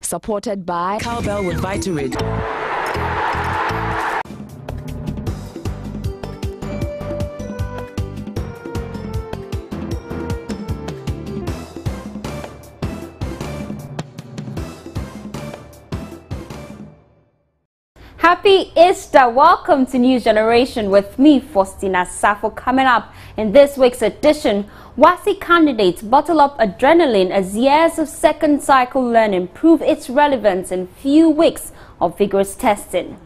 Supported by Cowbell with Vitarid. Happy Easter! Welcome to News Generation with me, Faustina Safo. Coming up in this week's edition, WASSCE candidates bottle up adrenaline as years of second cycle learning prove its relevance in few weeks of vigorous testing.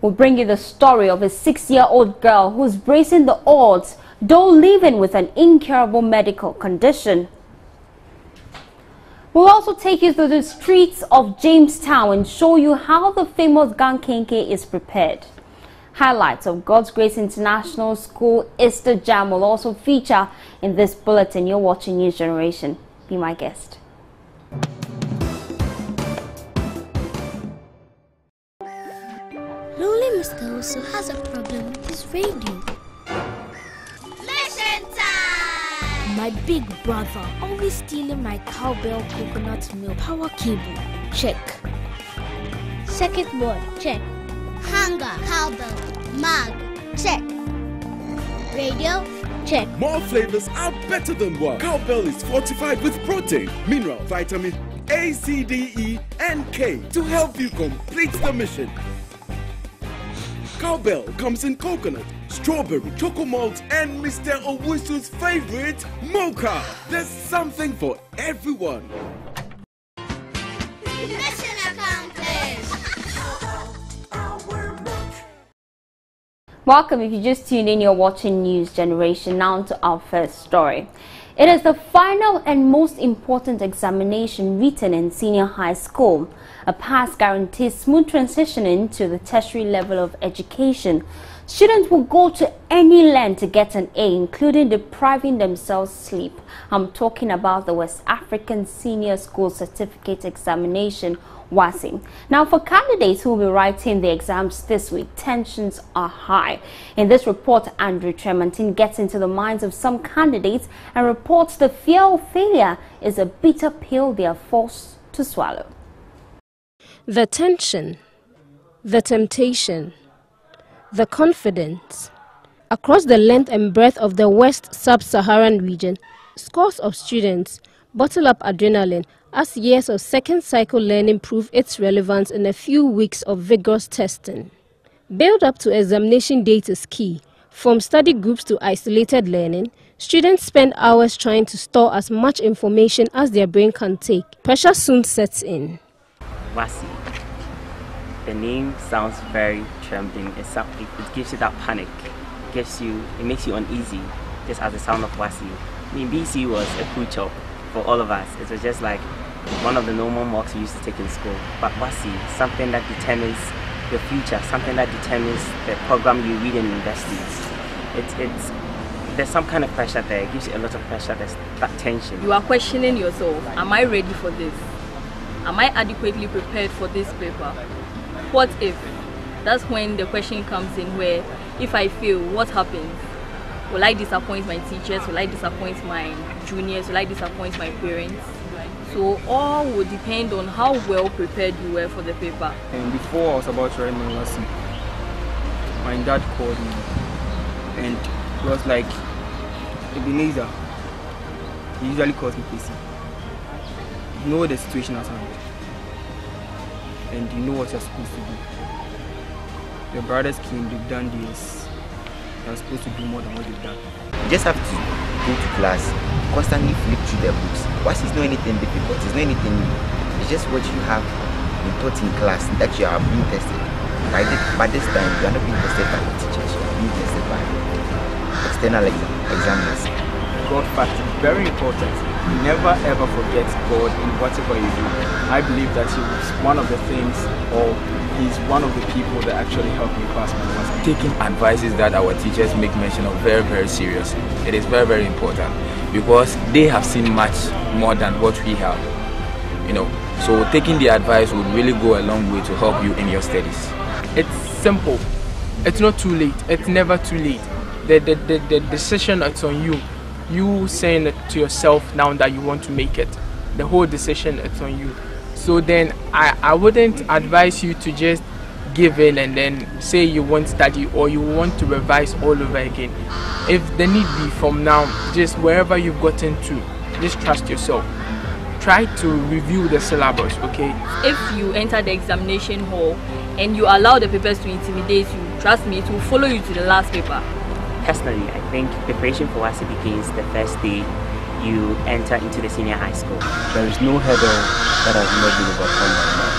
We'll bring you the story of a 6-year-old girl who's bracing the odds, though living with an incurable medical condition. We'll also take you through the streets of Jamestown and show you how the famous Gankenke is prepared. Highlights of God's Grace International School Easter Jam will also feature in this bulletin. You're watching News Generation. Be my guest. Lonely Mr. also has a problem with his radio. My big brother always stealing my cowbell coconut milk power cable. Check. Circuit board. Check. Hanger. Cowbell. Mag. Check. Radio. Check. More flavors are better than one. Cowbell is fortified with protein, mineral, vitamin A, C, D, E, and K to help you complete the mission. Cowbell comes in coconut, strawberry, choco malt, and Mr. Owusu's favorite, mocha. There's something for everyone. Mission accomplished. Welcome. If you just tuned in, you're watching News Generation. Now to our first story. It is the final and most important examination written in senior high school. A pass guarantees smooth transitioning to the tertiary level of education. Students will go to any length to get an A, including depriving themselves sleep. I'm talking about the West African Senior School Certificate Examination, WASSCE. Now, for candidates who will be writing the exams this week, tensions are high. In this report, Andrew Tremontin gets into the minds of some candidates and reports the fear of failure is a bitter pill they are forced to swallow. The tension, the temptation, the confidence. Across the length and breadth of the West Sub-Saharan region, scores of students bottle up adrenaline as years of second cycle learning prove its relevance in a few weeks of vigorous testing. Build up to examination date is key. From study groups to isolated learning, students spend hours trying to store as much information as their brain can take. Pressure soon sets in. WASSCE. The name sounds very trembling. It gives you that panic. It makes you uneasy, just as the sound of WASSCE. I mean, BC was a cool chop for all of us. It was just like one of the normal mocks we used to take in school. But WASSCE, something that determines your future, something that determines the program you read in universities. There's some kind of pressure there. It gives you a lot of pressure. There's that tension. You are questioning yourself. Am I ready for this? Am I adequately prepared for this paper? What if? That's when the question comes in, where if I fail, what happens? Will I disappoint my teachers? Will I disappoint my juniors? Will I disappoint my parents? So all will depend on how well prepared you were for the paper. And before I was about to write my lesson, my dad called me and he was like, Ebenezer, he usually calls me PC. You know the situation at hand and you know what you're supposed to do. Your brothers came, they've done this. You're supposed to do more than what you've done. You just have to go to class, constantly flip through the books. WASSCE is not anything difficult, it's not anything new. It's just what you have been taught in class that you are being tested. By this time, you are not being tested by the teachers, you are being tested by external examiners. God factor, very important. Never ever forget God in whatever you do. I believe that He was one of the things, or He's one of the people that actually helped me pass my WASSCE. Taking advices that our teachers make mention of very, very seriously. It is very, very important because they have seen much more than what we have. So taking the advice would really go a long way to help you in your studies. It's simple. It's not too late. It's never too late. The decision, it's on you. You saying it to yourself now that you want to make it. The whole decision, it's on you. So then I wouldn't advise you to just give in and then say you won't study or you want to revise all over again. If the need be, from now, just wherever you've gotten to, just trust yourself. Try to review the syllabus, okay? If you enter the examination hall and you allow the papers to intimidate you, trust me, it will follow you to the last paper. Personally, I think preparation for WASSCE begins the first day you enter into the senior high school. There is no hurdle that has not been overcome by man.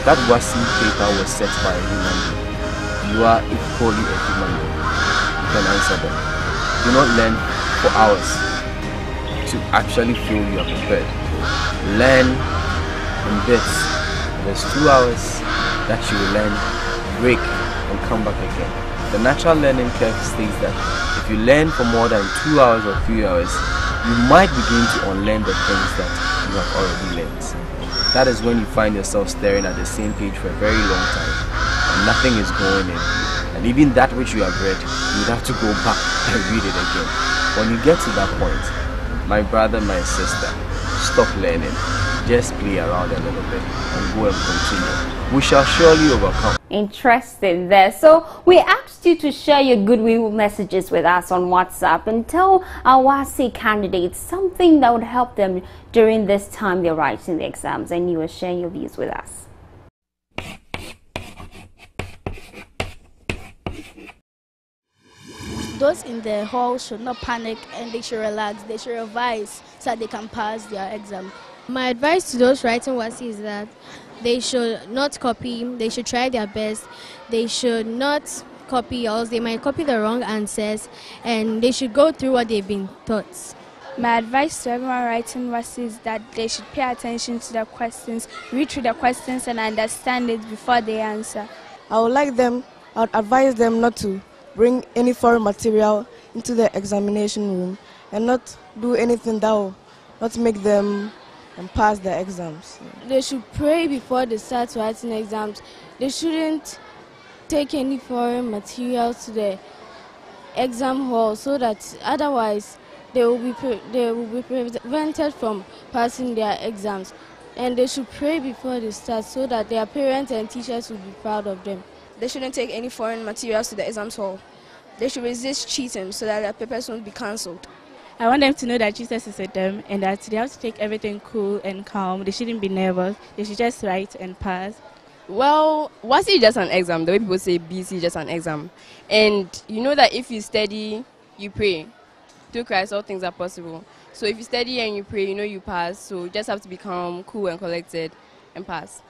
That WASSCE paper was set by a human being. You are equally a human being. You can answer them. Do not learn for hours to actually feel you are prepared. Learn in bits. There's 2 hours that you will learn, break, and come back again. The natural learning curve states that if you learn for more than 2 hours or 3 hours, you might begin to unlearn the things that you have already learned. That is when you find yourself staring at the same page for a very long time and nothing is going in. And even that which you have read, you have to go back and read it again. When you get to that point, my brother, my sister, stop learning. Just play around a little bit and go and continue. We shall surely overcome. Interesting there. So we asked you to share your goodwill messages with us on WhatsApp and tell our WASSCE candidates something that would help them during this time they're writing the exams, and you will share your views with us. Those in the hall should not panic and they should relax. They should revise so that they can pass their exam. My advice to those writing WASSCE is that they should not copy, they should try their best, they should not copy, or else they might copy the wrong answers, and they should go through what they've been taught. My advice to everyone writing WASSCE is that they should pay attention to the questions, read through the questions and understand it before they answer. I would advise them not to bring any foreign material into the examination room and not do anything that will not make them pass the exams. They should pray before they start writing exams. They shouldn't take any foreign material to the exam hall, so that otherwise they will be prevented from passing their exams. And they should pray before they start so that their parents and teachers will be proud of them. They shouldn't take any foreign materials to the exams hall. They should resist cheating so that their papers won't be cancelled. I want them to know that Jesus is with them and that they have to take everything cool and calm. They shouldn't be nervous. They should just write and pass. Well, WASSCE is just an exam. The way people say BC is just an exam. And you know that if you study, you pray. Through Christ, all things are possible. So if you study and you pray, you know you pass. So you just have to become cool and collected and pass.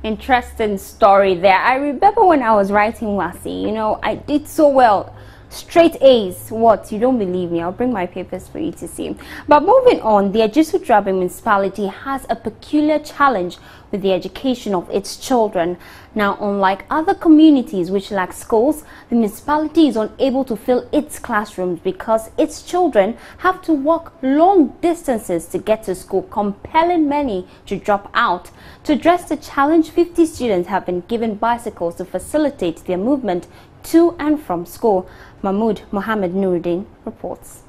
Interesting story there. I remember when I was writing WASSCE, you know, I did so well. Straight A's. What? You don't believe me? I'll bring my papers for you to see. But moving on, the Ajisudrabe municipality has a peculiar challenge with the education of its children. Now, unlike other communities which lack schools, the municipality is unable to fill its classrooms because its children have to walk long distances to get to school, compelling many to drop out. To address the challenge, 50 students have been given bicycles to facilitate their movement to and from school. Mahmoud Mohammed Nuruddin reports.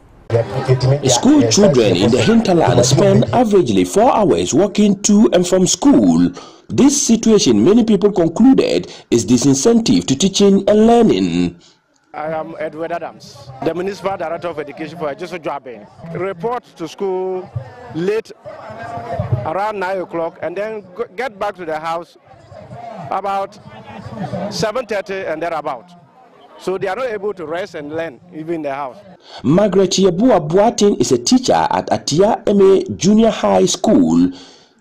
School children in the hinterland spend averagely 4 hours walking to and from school. This situation, many people concluded, is disincentive to teaching and learning. I am Edward Adams, the Municipal Director of Education for Ajisudrabe. Report to school late, around 9 o'clock, and then get back to the house about 7:30 and thereabout. So they are not able to rest and learn, even in the house. Margaret Yebua Buatin is a teacher at Atia MA Junior High School.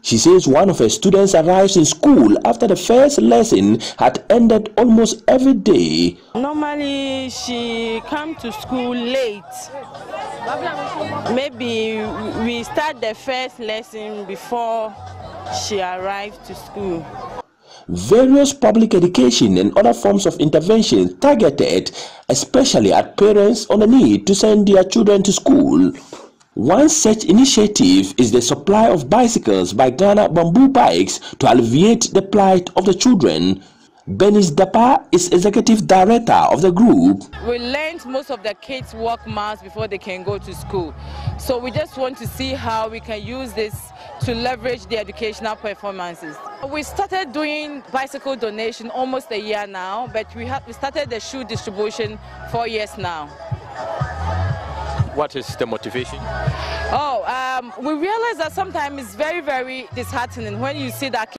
She says one of her students arrives in school after the first lesson had ended almost every day. Normally, she comes to school late. Maybe we start the first lesson before she arrives to school. Various public education and other forms of intervention targeted especially at parents on the need to send their children to school. One such initiative is the supply of bicycles by Ghana Bamboo Bikes to alleviate the plight of the children. Benis Dapa is executive director of the group. We learned most of the kids work maths before they can go to school. So we just want to see how we can use this to leverage the educational performances. We started doing bicycle donation almost a year now, but we started the shoe distribution 4 years now. What is the motivation? We realize that sometimes it's very, very disheartening when you see that